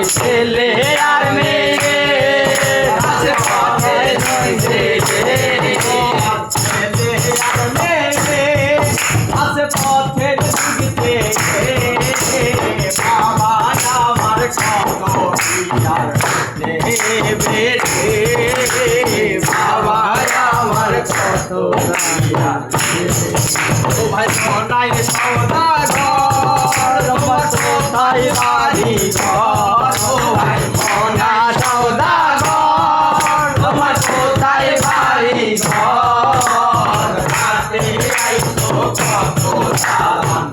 নয় ছেলে আর মেয়ে রাজপথে নয় ছেলে আর মেয়ে রাজপথের যুগতে বাবা আমার কত আর নেবে বাবা আমার কত ও ভাই সোনাই সওদাগর তোমার কোথায় বাড়ি ঘর ও ভাই সোনা সওদাগর তোমার কোথায় বাড়ি ঘর রাতে আইতো কত সালাম